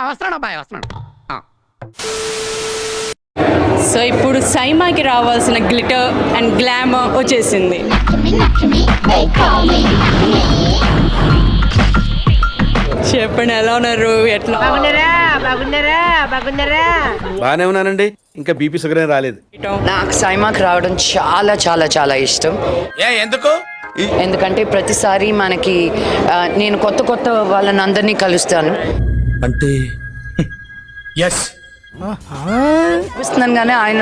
వస్తున్నాడు అబ్బాయి వస్తున్నాడు. సో ఇప్పుడు సైమాకి రావాల్సిన గ్లిటర్ అండ్ గ్లామర్ వచ్చేసింది. చెప్పండి ఎలా ఉన్నారు? ఎట్లా బాగానే ఉన్నానండి. ఇంకా బీపీ షుగర్ ఏం రాలేదు. నాకు సైమాకి రావడం చాలా చాలా చాలా ఇష్టం. ఎందుకు? ఎందుకంటే ప్రతిసారి మనకి నేను కొత్త కొత్త వాళ్ళని అందరినీ కలుస్తాను. అంటే చూస్తున్నాను కానీ ఆయన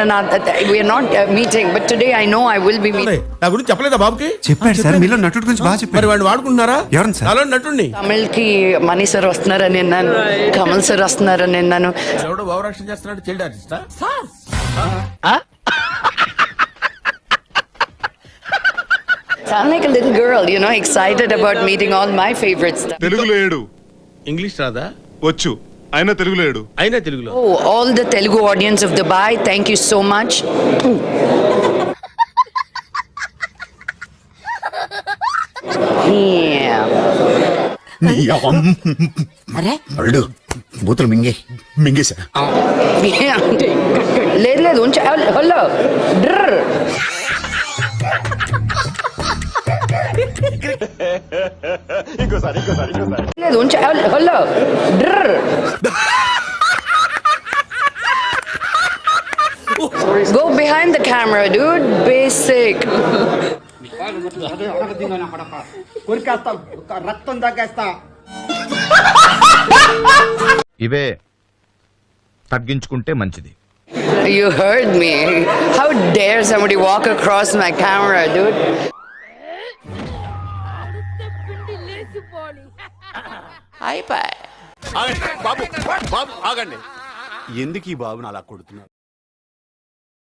we're not meeting, but today I know I will be meeting. నా గురించి చెప్పలేదా బాబుకి? చెప్పాడు సార్, మీలో నటుడి గురించి బాగా చెప్పారు. మరి వాడిని వాడుకుంటున్నారా? ఎవరు సార్? నాలో నటుండి. తమిళ్ కి మణి సార్ వస్తున్నారని విన్నాను, కమల్ సార్ వస్తున్నారని విన్నాను. ఎవడో భావరక్షణ చేస్తున్నాడు, child ఆర్టిస్టా? Sound like a little girl, you know, excited about meeting all my favorites. తెలుగులో ఏడు, ఇంగ్లీష్ రాదా? వచ్చు, అయినా తెలుగులో ఏడు. అయినా తెలుగులో. Oh, all the Telugu audience of Dubai, thank you so much. Yeah. అల్లుడు బూతులు మింగేశా. లేదు లేదు ఉంచ. హలో డ్రర్. లేదు ఉంచ. Hello డ్రర్. Go behind the camera, dude. Basic. ఇవే తగ్గించుకుంటే మంచిది. You heard me. How dare somebody walk across my camera, dude? Hi, bye. బాబు బాబు ఆగండి. ఎందుకు ఈ బాబుని అలా కొడుతున్నారు?